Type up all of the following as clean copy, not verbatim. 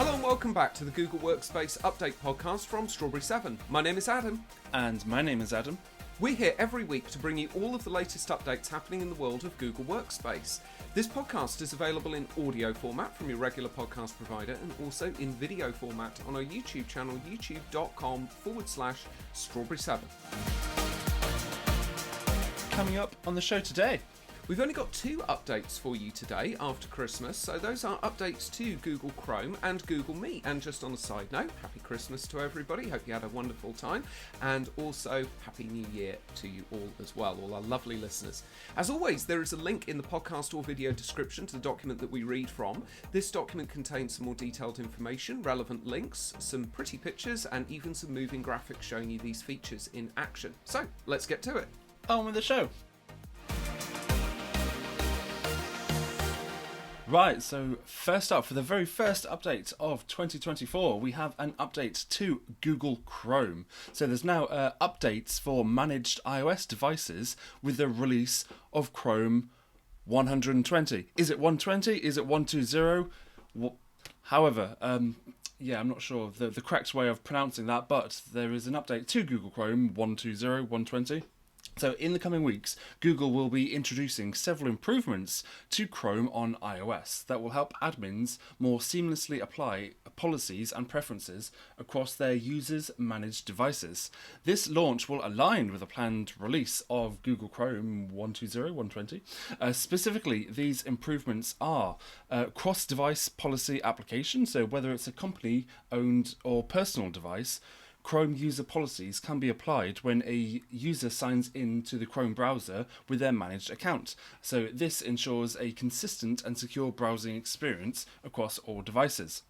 Hello and welcome back to the Google Workspace Update podcast from Strawberry 7. My name is Adam. And my name is Adam. We're here every week to bring you all of the latest updates happening in the world of Google Workspace. This podcast is available in audio format from your regular podcast provider and also in video format on our YouTube channel, youtube.com/Strawberry7. Coming up on the show today. We've only got 2 updates for you today after Christmas, so those are updates to Google Chrome and Google Meet. And just on a side note, Happy Christmas to everybody, hope you had a wonderful time, and also Happy New Year to you all as well, all our lovely listeners. As always, there is a link in the podcast or video description to the document that we read from. This document contains some more detailed information, relevant links, some pretty pictures, and even some moving graphics showing you these features in action. So, let's get to it. On with the show. Right, so first up, for the very first update of 2024, we have an update to Google Chrome. So there's now updates for managed iOS devices with the release of Chrome 120. Is it 120? Is it 120? However, I'm not sure of the correct way of pronouncing that, but there is an update to Google Chrome 120, 120. So in the coming weeks, Google will be introducing several improvements to Chrome on iOS that will help admins more seamlessly apply policies and preferences across their users' managed devices. This launch will align with a planned release of Google Chrome 120, 120. Specifically, these improvements are cross-device policy application, so whether it's a company-owned or personal device, Chrome user policies can be applied when a user signs in to the Chrome browser with their managed account. So this ensures a consistent and secure browsing experience across all devices.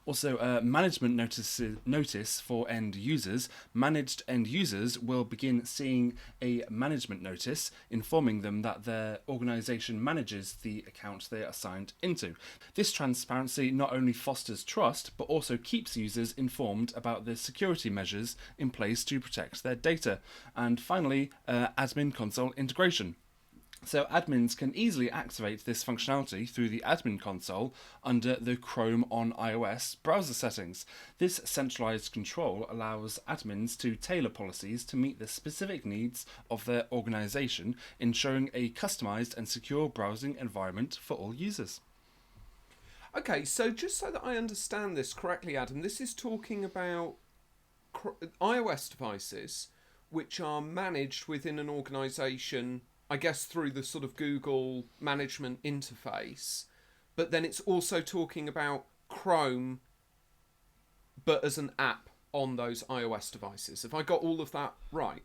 Also, management notice for end users. Managed end users will begin seeing a management notice informing them that their organisation manages the account they are signed into. This transparency not only fosters trust, but also keeps users informed about the security measures in place to protect their data. And finally, admin console integration. So admins can easily activate this functionality through the admin console under the Chrome on iOS browser settings. This centralized control allows admins to tailor policies to meet the specific needs of their organization, ensuring a customized and secure browsing environment for all users. Okay, so just so that I understand this correctly, Adam, this is talking about iOS devices which are managed within an organization, I guess through the sort of Google management interface, but then it's also talking about Chrome, but as an app on those iOS devices. Have I got all of that right?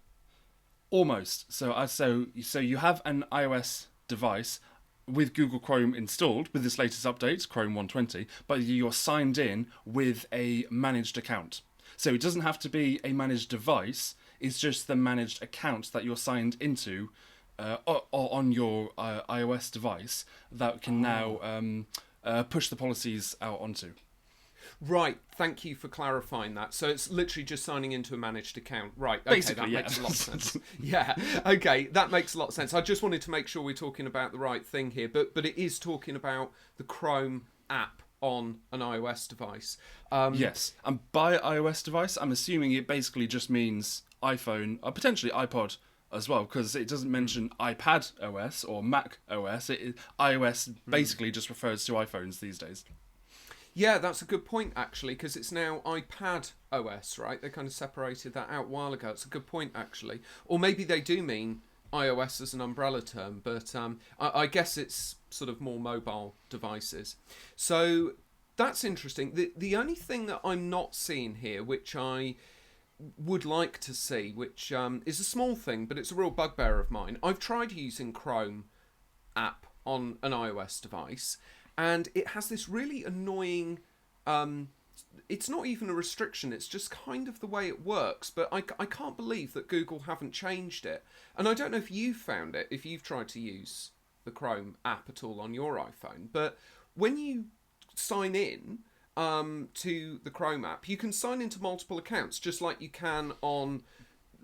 Almost. So you have an iOS device with Google Chrome installed with this latest update, Chrome 120, but you're signed in with a managed account. So it doesn't have to be a managed device, it's just the managed account that you're signed into on your iOS device that can now push the policies out onto. Right, thank you for clarifying that. So it's literally just signing into a managed account. Right, okay, basically, that makes a lot of sense. Yeah, okay, that makes a lot of sense. I just wanted to make sure we're talking about the right thing here, but it is talking about the Chrome app on an iOS device. Yes, and by iOS device, I'm assuming it basically just means iPhone, or potentially iPod as well, because it doesn't mention iPad OS or Mac OS. iOS basically just refers to iPhones these days. Yeah, that's a good point, actually, because it's now iPad OS, right? They kind of separated that out a while ago. It's a good point, actually. Or maybe they do mean iOS as an umbrella term, but I guess it's sort of more mobile devices. So that's interesting. The only thing that I'm not seeing here, which I would like to see, which is a small thing, but it's a real bugbear of mine. I've tried using Chrome app on an iOS device, and it has this really annoying, it's not even a restriction, it's just kind of the way it works, but I can't believe that Google haven't changed it. And I don't know if you've found it, if you've tried to use the Chrome app at all on your iPhone, but when you sign in to the Chrome app, you can sign into multiple accounts, just like you can on,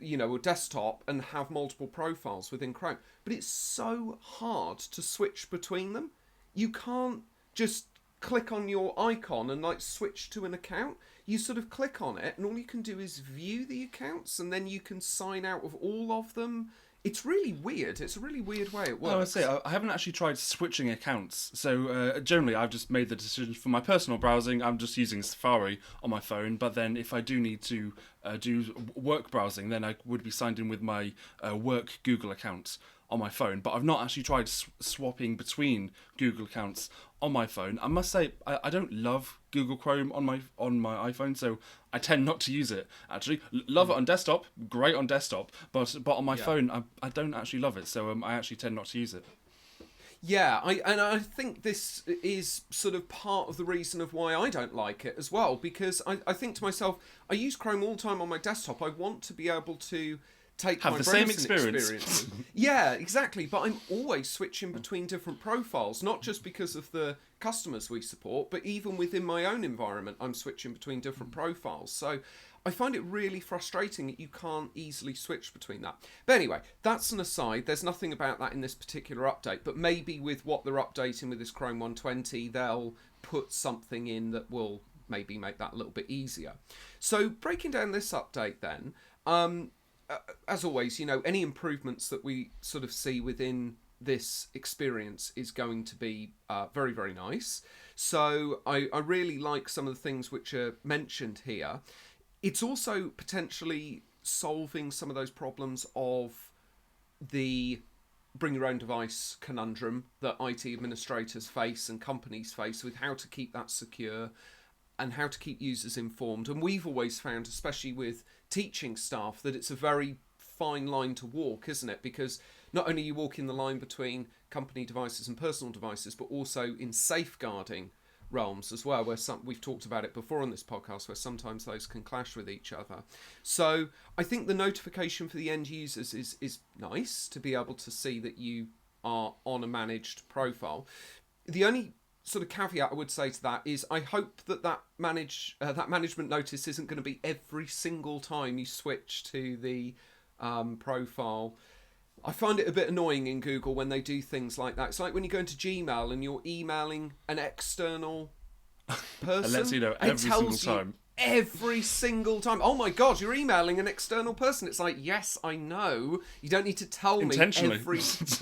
a desktop and have multiple profiles within Chrome. But it's so hard to switch between them. You can't just click on your icon and like switch to an account. You sort of click on it, and all you can do is view the accounts, and then you can sign out of all of them. It's really weird. It's a really weird way it works. I would say I haven't actually tried switching accounts. So generally, I've just made the decision for my personal browsing. I'm just using Safari on my phone. But then, if I do need to do work browsing, then I would be signed in with my work Google account on my phone. But I've not actually tried swapping between Google accounts on my phone. I must say I don't love Google Chrome on my iPhone, so I tend not to use it. Actually, love it on desktop, great on desktop, but on my phone I don't actually love it, so I actually tend not to use it. Yeah, I think this is sort of part of the reason of why I don't like it as well, because I think to myself, I use Chrome all the time on my desktop. I want to be able to have the same experience. Yeah, exactly. But I'm always switching between different profiles, not just because of the customers we support, but even within my own environment, I'm switching between different profiles. So I find it really frustrating that you can't easily switch between that. But anyway, that's an aside. There's nothing about that in this particular update, but maybe with what they're updating with this Chrome 120, they'll put something in that will maybe make that a little bit easier. So breaking down this update then, as always, any improvements that we sort of see within this experience is going to be very, very nice. So I really like some of the things which are mentioned here. It's also potentially solving some of those problems of the bring your own device conundrum that IT administrators face and companies face with how to keep that secure and how to keep users informed. And we've always found, especially with teaching staff, that it's a very fine line to walk, isn't it? Because not only are you walking the line between company devices and personal devices, but also in safeguarding realms as well, where we've talked about it before on this podcast, where sometimes those can clash with each other. So I think the notification for the end users is nice to be able to see that you are on a managed profile. The only sort of caveat I would say to that is I hope that management notice isn't going to be every single time you switch to the profile. I find it a bit annoying in Google when they do things like that. It's like when you go into Gmail and you're emailing an external person. It lets you know every single time. Every single time. Oh my God, you're emailing an external person. It's like, yes, I know. You don't need to tell me every...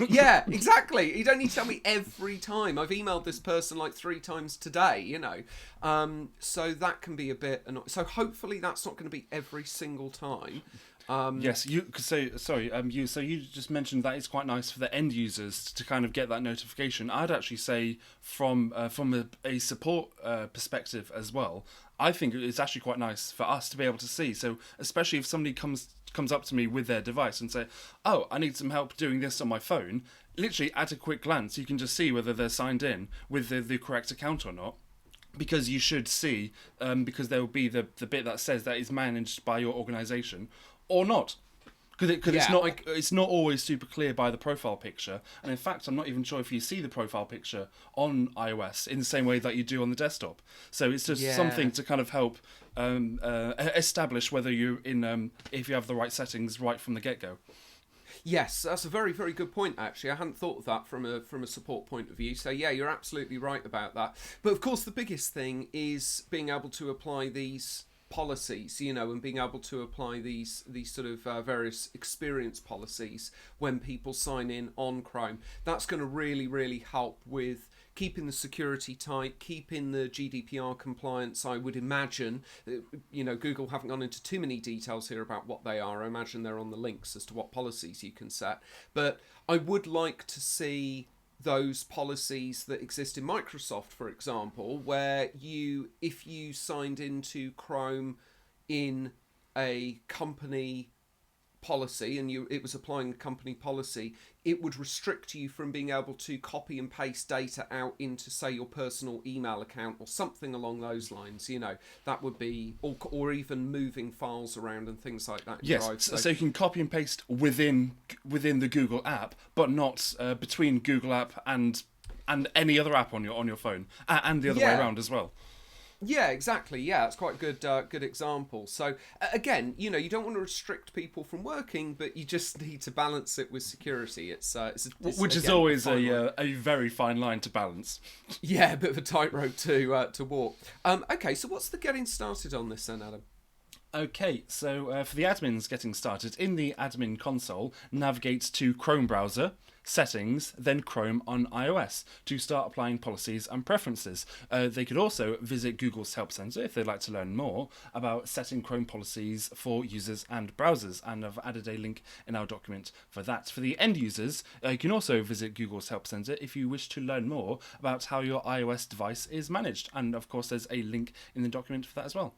Yeah, exactly. You don't need to tell me every time. I've emailed this person like 3 times today, So that can be a bit annoying. So hopefully that's not going to be every single time. Yes, you just mentioned that it's quite nice for the end users to kind of get that notification. I'd actually say from a support perspective as well, I think it's actually quite nice for us to be able to see. So especially if somebody comes up to me with their device and say, "Oh, I need some help doing this on my phone," literally at a quick glance, you can just see whether they're signed in with the correct account or not. Because you should see, because there will be the bit that says that is managed by your organisation or not. Because it's not always super clear by the profile picture, and in fact, I'm not even sure if you see the profile picture on iOS in the same way that you do on the desktop. So it's just something to kind of help establish whether you're in if you have the right settings right from the get-go. Yes, that's a very, very good point, actually. I hadn't thought of that from a support point of view. So, yeah, you're absolutely right about that. But, of course, the biggest thing is being able to apply these policies, and being able to apply these sort of various experience policies when people sign in on Chrome. That's going to really, really help with keeping the security tight, keeping the GDPR compliance, I would imagine. Google haven't gone into too many details here about what they are. I imagine they're on the links as to what policies you can set. But I would like to see those policies that exist in Microsoft, for example, where if you signed into Chrome in a company policy and it was applying a company policy, it would restrict you from being able to copy and paste data out into, say, your personal email account or something along those lines. That would be, or even moving files around and things like that. Yes, Drive. So you can copy and paste within the Google app, but not between Google app and any other app on your phone, and the other way around as well. Yeah, exactly. Yeah, it's quite a good example. So again, you don't want to restrict people from working, but you just need to balance it with security. Which is again, always fine line. a very fine line to balance. Yeah, a bit of a tightrope to walk. Okay, so what's the getting started on this then, Adam? Okay, so for the admins getting started, in the admin console, navigate to Chrome browser, settings, then Chrome on iOS to start applying policies and preferences. They could also visit Google's Help Center if they'd like to learn more about setting Chrome policies for users and browsers, and I've added a link in our document for that. For the end users, you can also visit Google's Help Center if you wish to learn more about how your iOS device is managed, and of course there's a link in the document for that as well.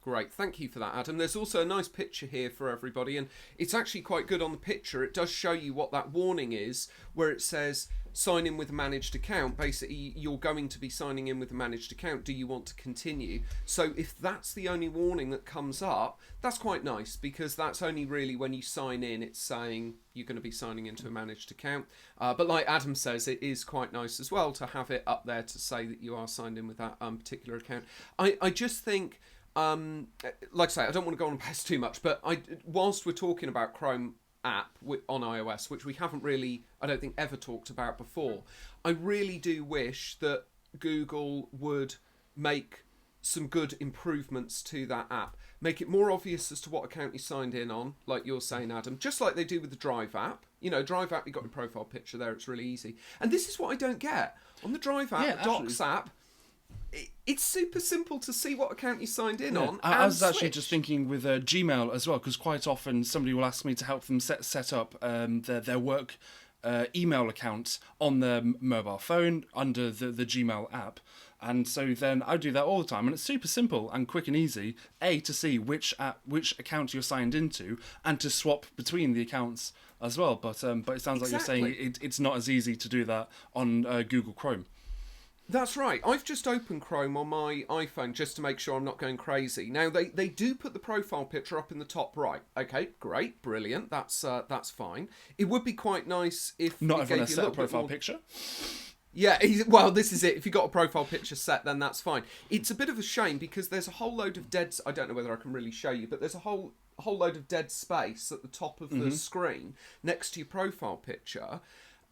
Great, thank you for that, Adam. There's also a nice picture here for everybody, and it's actually quite good on the picture. It does show you what that warning is, where it says sign in with a managed account. Basically, you're going to be signing in with a managed account. Do you want to continue? So if that's the only warning that comes up, that's quite nice, because that's only really when you sign in, it's saying you're going to be signing into a managed account. But like Adam says, it is quite nice as well to have it up there to say that you are signed in with that particular account. I just think... like I say, I don't want to go on past too much, but whilst we're talking about Chrome app on iOS, which we haven't really, I don't think, ever talked about before, I really do wish that Google would make some good improvements to that app. Make it more obvious as to what account you signed in on, like you're saying, Adam, just like they do with the Drive app. Drive app, you've got your profile picture there, it's really easy. And this is what I don't get. On the Drive app, the Docs app, it's super simple to see what account you signed in on. I was actually just thinking with Gmail as well, because quite often somebody will ask me to help them set up their work email account on their mobile phone under the Gmail app. And so then I do that all the time, and it's super simple and quick and easy. To see which account you're signed into, and to swap between the accounts as well. But it sounds like you're saying it's not as easy to do that on Google Chrome. That's right. I've just opened Chrome on my iPhone just to make sure I'm not going crazy. Now, they do put the profile picture up in the top right. Okay, great, brilliant. That's fine. It would be quite nice if not it everyone gave has you a set a little bit profile more... picture. Yeah, well, this is it. If you've got a profile picture set, then that's fine. It's a bit of a shame because there's a whole load of dead... I don't know whether I can really show you, but there's a whole load of dead space at the top of the screen next to your profile picture.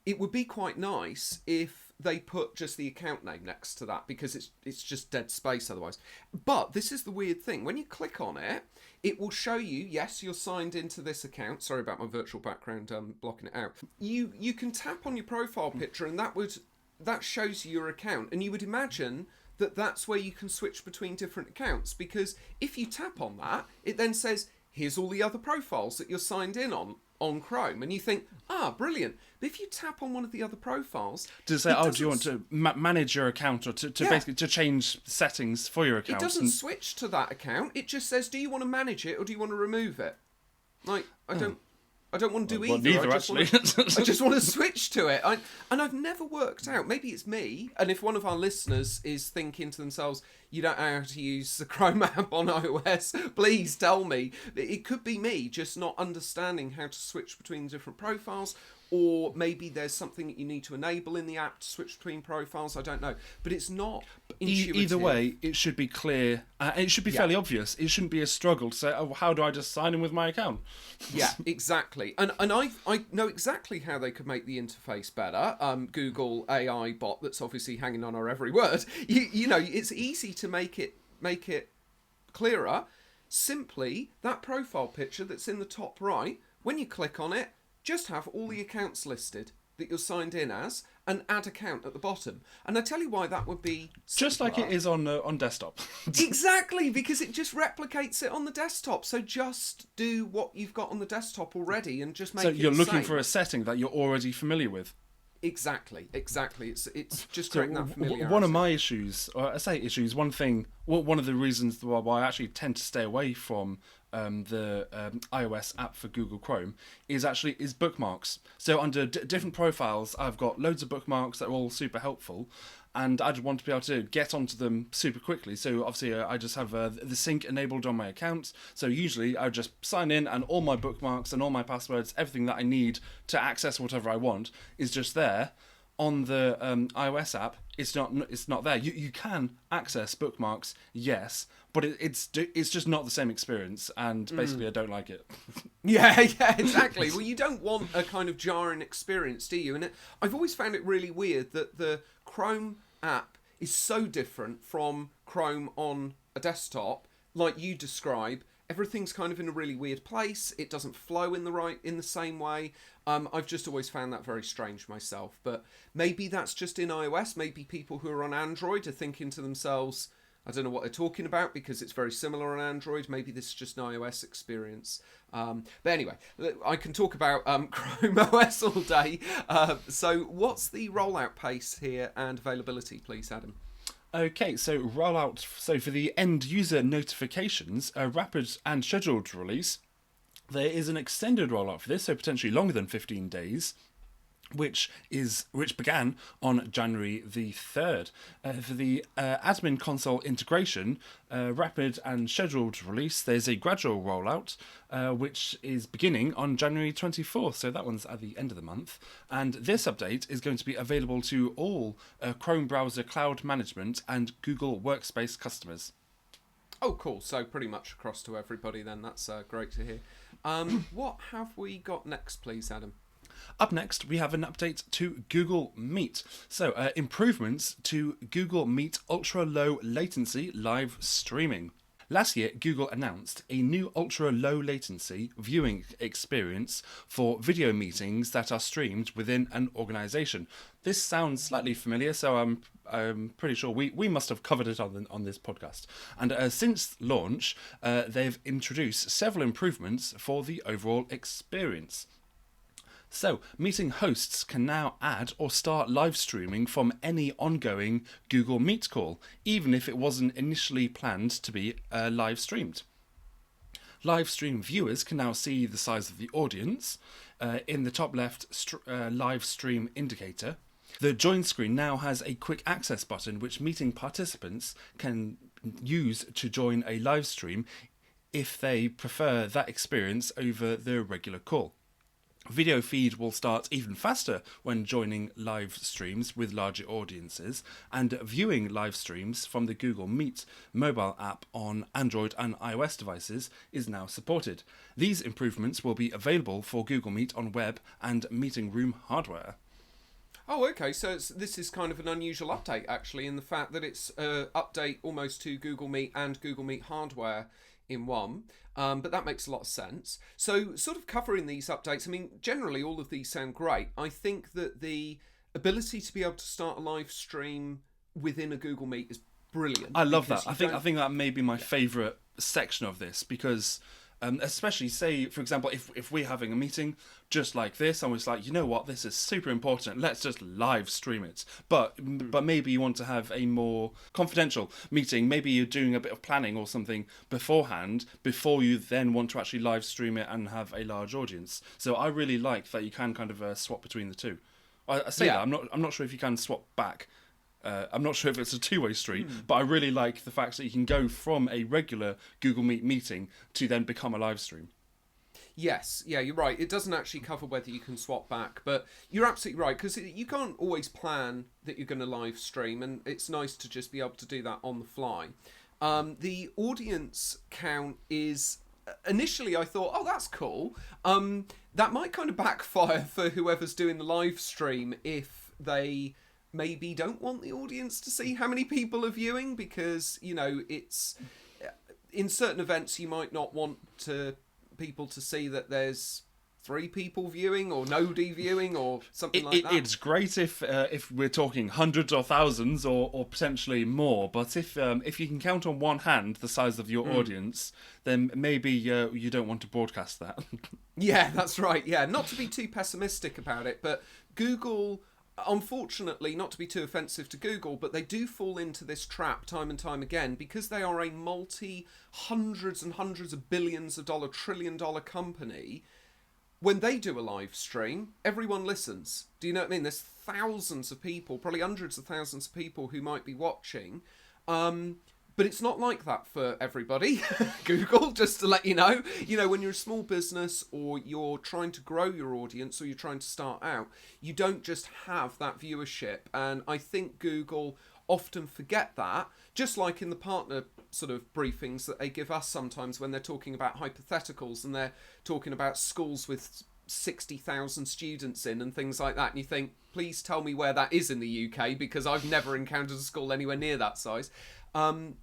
It would be quite nice if they put just the account name next to that, because it's just dead space otherwise. But this is the weird thing. When you click on it, it will show you, yes, you're signed into this account. Sorry about my virtual background blocking it out. You can tap on your profile picture, and that shows you your account. And you would imagine that that's where you can switch between different accounts, because if you tap on that, it then says, here's all the other profiles that you're signed in on Chrome, and you think, brilliant. But if you tap on one of the other profiles, does it say, do you want to manage your account, or to basically to change settings for your account? It doesn't switch to that account. It just says, do you want to manage it or do you want to remove it? Like, I don't want to do either. Neither, actually. I just want to switch to it. And I've never worked out. Maybe it's me. And if one of our listeners is thinking to themselves, you don't know how to use the Chrome app on iOS, please tell me. It could be me just not understanding how to switch between different profiles. Or maybe there's something that you need to enable in the app to switch between profiles. I don't know. But it's not intuitive. Either way, it should be clear. It should be fairly obvious. It shouldn't be a struggle to say, how do I just sign in with my account? Yeah, exactly. And I know exactly how they could make the interface better. Google AI bot that's obviously hanging on our every word. You know, it's easy to make it clearer. Simply, that profile picture that's in the top right, when you click on it, just have all the accounts listed that you're signed in as, and add account at the bottom. And I tell you why that would be simpler. Just like it is on desktop. Exactly, because it just replicates it on the desktop. So just do what you've got on the desktop already and just make it the same. So you're looking for a setting that you're already familiar with. Exactly. It's just creating that familiarity. One of my issues, or I say issues, one of the reasons why I actually tend to stay away from the iOS app for Google Chrome is bookmarks. So under different profiles, I've got loads of bookmarks that are all super helpful, and I just want to be able to get onto them super quickly. So obviously I just have the sync enabled on my account. So usually I just sign in, and all my bookmarks and all my passwords, everything that I need to access whatever I want, is just there on the iOS app, it's not there. You can access bookmarks, yes, but it's just not the same experience, and basically I don't like it. Yeah, yeah, exactly. Well, you don't want a kind of jarring experience, do you? And I've always found it really weird that the Chrome app is so different from Chrome on a desktop, like you describe. Everything's kind of in a really weird place. It doesn't flow in the same way. I've just always found that very strange myself. But maybe that's just in iOS. Maybe people who are on Android are thinking to themselves, I don't know what they're talking about because it's very similar on Android. Maybe this is just an iOS experience. But anyway, I can talk about Chrome OS all day. So what's the rollout pace here and availability, please, Adam? Okay, so rollout. So for the end user notifications, a rapid and scheduled release, there is an extended rollout for this, so potentially longer than 15 days. Which began on January the 3rd. For the admin console integration, rapid and scheduled release, there's a gradual rollout, which is beginning on January 24th, so that one's at the end of the month. And this update is going to be available to all Chrome browser cloud management and Google Workspace customers. Oh, cool. So pretty much across to everybody then. That's great to hear. What have we got next, please, Adam? Up next, we have an update to Google Meet. So, improvements to Google Meet ultra-low latency live streaming. Last year, Google announced a new ultra-low latency viewing experience for video meetings that are streamed within an organisation. This sounds slightly familiar, so I'm pretty sure we must have covered it on this podcast. And since launch, they've introduced several improvements for the overall experience. So, meeting hosts can now add or start live streaming from any ongoing Google Meet call, even if it wasn't initially planned to be live streamed. Live stream viewers can now see the size of the audience in the top left live stream indicator. The join screen now has a quick access button which meeting participants can use to join a live stream if they prefer that experience over the regular call. Video feed will start even faster when joining live streams with larger audiences, and viewing live streams from the Google Meet mobile app on Android and iOS devices is now supported. These improvements will be available for Google Meet on web and meeting room hardware. Oh, okay. So this is kind of an unusual update, actually, in the fact that it's an update almost to Google Meet and Google Meet hardware in one. But that makes a lot of sense. So sort of covering these updates, I mean, generally all of these sound great. I think that the ability to be able to start a live stream within a Google Meet is brilliant. I love that. I think that may be my favourite section of this because especially say, for example, if we're having a meeting just like this and it's like, you know what, this is super important, let's just live stream it. But maybe you want to have a more confidential meeting. Maybe you're doing a bit of planning or something beforehand before you then want to actually live stream it and have a large audience. So I really like that you can kind of swap between the two. I say that, I'm not sure if you can swap back. I'm not sure if it's a two-way street, but I really like the fact that you can go from a regular Google Meet meeting to then become a live stream. Yes, yeah, you're right. It doesn't actually cover whether you can swap back, but you're absolutely right, because you can't always plan that you're going to live stream, and it's nice to just be able to do that on the fly. The audience count is... Initially, I thought, oh, that's cool. That might kind of backfire for whoever's doing the live stream if they... maybe don't want the audience to see how many people are viewing, because, you know, it's in certain events you might not want people to see that there's 3 people viewing or nobody viewing or something like that. It's great if we're talking hundreds or thousands or potentially more, but if you can count on one hand the size of your audience, then maybe you don't want to broadcast that. Yeah, that's right. Yeah, not to be too pessimistic about it, but Google... Unfortunately, not to be too offensive to Google, but they do fall into this trap time and time again because they are a hundreds and hundreds of billions of dollar, trillion-dollar company. When they do a live stream, everyone listens. Do you know what I mean? There's thousands of people, probably hundreds of thousands of people who might be watching. But it's not like that for everybody. Google, just to let you know. You know, when you're a small business or you're trying to grow your audience or you're trying to start out, you don't just have that viewership. And I think Google often forget that, just like in the partner sort of briefings that they give us sometimes when they're talking about hypotheticals and they're talking about schools with 60,000 students in and things like that, and you think, please tell me where that is in the UK, because I've never encountered a school anywhere near that size.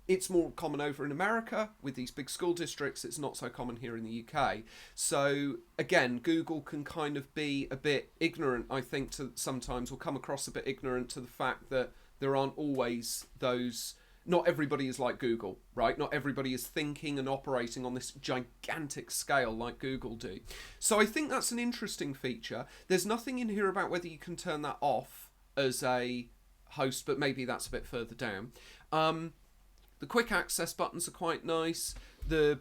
It's more common over in America with these big school districts. It's not so common here in the UK. So again, Google can kind of be a bit ignorant, I think, to sometimes, or come across a bit ignorant to the fact that there aren't always those. Not everybody is like Google, right? Not everybody is thinking and operating on this gigantic scale like Google do. So I think that's an interesting feature. There's nothing in here about whether you can turn that off as a host, but maybe that's a bit further down. The quick access buttons are quite nice. The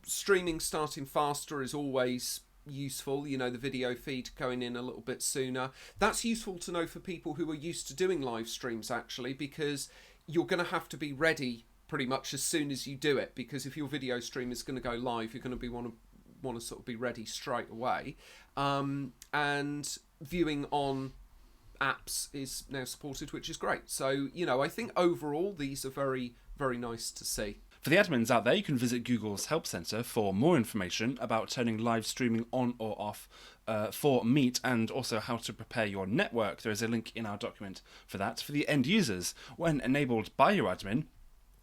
streaming starting faster is always useful. You know, the video feed going in a little bit sooner. That's useful to know for people who are used to doing live streams, actually, because you're going to have to be ready pretty much as soon as you do it, because if your video stream is going to go live, you're going to want to sort of be ready straight away. And viewing on apps is now supported, which is great. So, you know, I think overall these are very, very nice to see. For the admins out there, you can visit Google's Help Center for more information about turning live streaming on or off for Meet, and also how to prepare your network. There is a link in our document for that. For the end users, when enabled by your admin,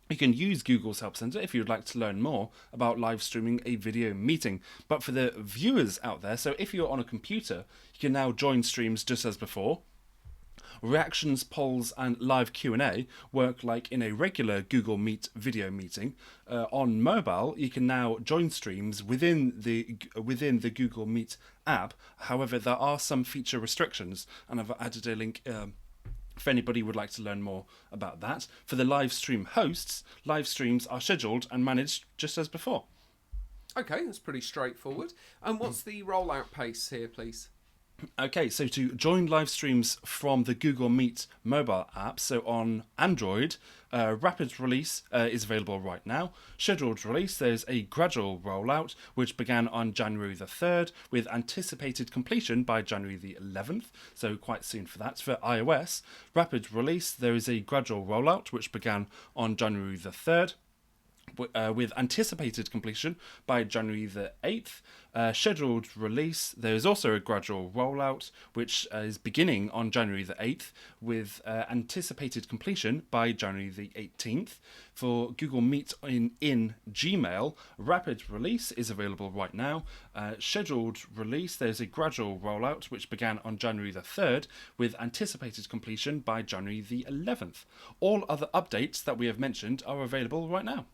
you can use Google's Help Center if you'd like to learn more about live streaming a video meeting. But for the viewers out there, so if you're on a computer, you can now join streams just as before. Reactions, polls, and live Q&A work like in a regular Google Meet video meeting. On mobile, you can now join streams within the Google Meet app. However, there are some feature restrictions, and I've added a link if anybody would like to learn more about that. For the live stream hosts, live streams are scheduled and managed just as before. Okay, that's pretty straightforward. And what's the rollout pace here, please? Okay, so to join live streams from the Google Meet mobile app, so on Android, rapid release is available right now. Scheduled release, there's a gradual rollout, which began on January the 3rd, with anticipated completion by January the 11th, so quite soon for that. For iOS, rapid release, there is a gradual rollout, which began on January the 3rd. With anticipated completion by January the 8th. Scheduled release, there is also a gradual rollout, which is beginning on January the 8th, with anticipated completion by January the 18th. For Google Meet in Gmail, rapid release is available right now. Scheduled release, there's a gradual rollout, which began on January the 3rd, with anticipated completion by January the 11th. All other updates that we have mentioned are available right now.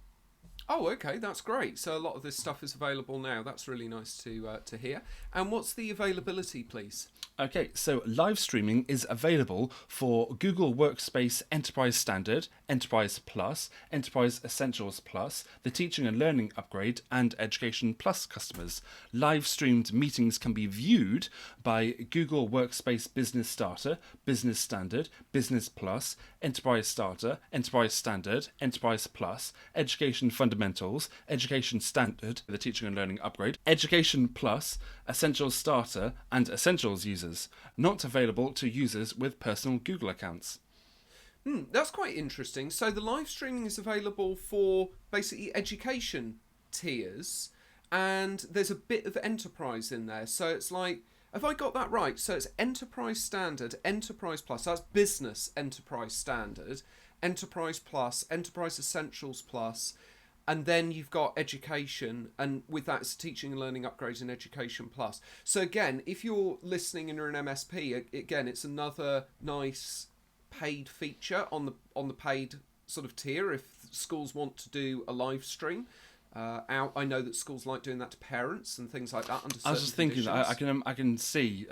Oh, okay, that's great. So a lot of this stuff is available now. That's really nice to hear. And what's the availability, please? Okay, so live streaming is available for Google Workspace Enterprise Standard, Enterprise Plus, Enterprise Essentials Plus, the Teaching and Learning Upgrade, and Education Plus customers. Live streamed meetings can be viewed by Google Workspace Business Starter, Business Standard, Business Plus, Enterprise Starter, Enterprise Standard, Enterprise Plus, Education Fundamentals, Education Standard, the Teaching and Learning Upgrade, Education Plus, Essentials Starter, and Essentials users. Not available to users with personal Google accounts. That's quite interesting. So the live streaming is available for basically education tiers, and there's a bit of enterprise in there. So it's like, have I got that right? So it's Enterprise Standard, Enterprise Plus, that's Business Enterprise Standard, Enterprise Plus, Enterprise Essentials Plus, and then you've got education, and with that it's teaching and learning upgrades in Education Plus. So again, if you're listening and you're an MSP, again, it's another nice paid feature on the paid sort of tier if schools want to do a live stream. I know that schools like doing that to parents and things like that. I was just thinking that I can see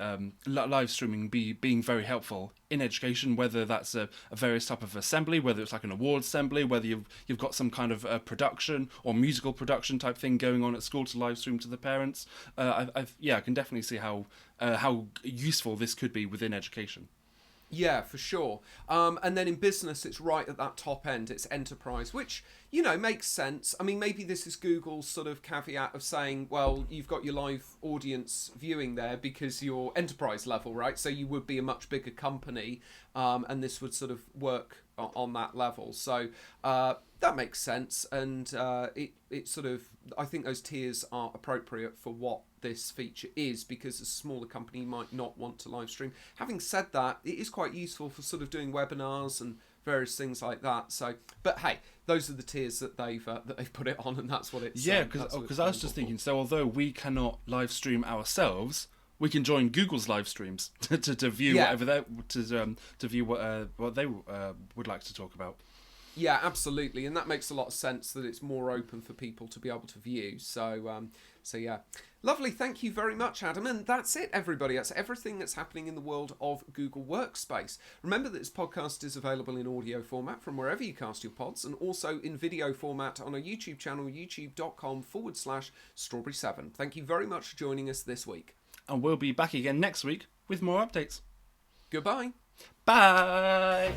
live streaming being very helpful in education, whether that's a various type of assembly, whether it's like an award assembly, whether you've got some kind of production or musical production type thing going on at school to live stream to the parents. I can definitely see how useful this could be within education. Yeah, for sure. And then in business, it's right at that top end. It's enterprise, which, makes sense. I mean, maybe this is Google's sort of caveat of saying, well, you've got your live audience viewing there because you're enterprise level, right? So you would be a much bigger company, and this would sort of work on that level. So that makes sense. And it sort of, I think those tiers are appropriate for what this feature is, because a smaller company might not want to live stream. Having said that, it is quite useful for sort of doing webinars and various things like that. So, but hey, those are the tiers that they've put it on, and that's what it's. Yeah, because I was just thinking. So although we cannot live stream ourselves, we can join Google's live streams to view whatever they to view what they would like to talk about. Yeah, absolutely, and that makes a lot of sense that it's more open for people to be able to view. So yeah, lovely. Thank you very much, Adam. And that's it, everybody. That's everything that's happening in the world of Google Workspace. Remember that this podcast is available in audio format from wherever you cast your pods, and also in video format on our YouTube channel, youtube.com/Strawberry7. Thank you very much for joining us this week. And we'll be back again next week with more updates. Goodbye. Bye.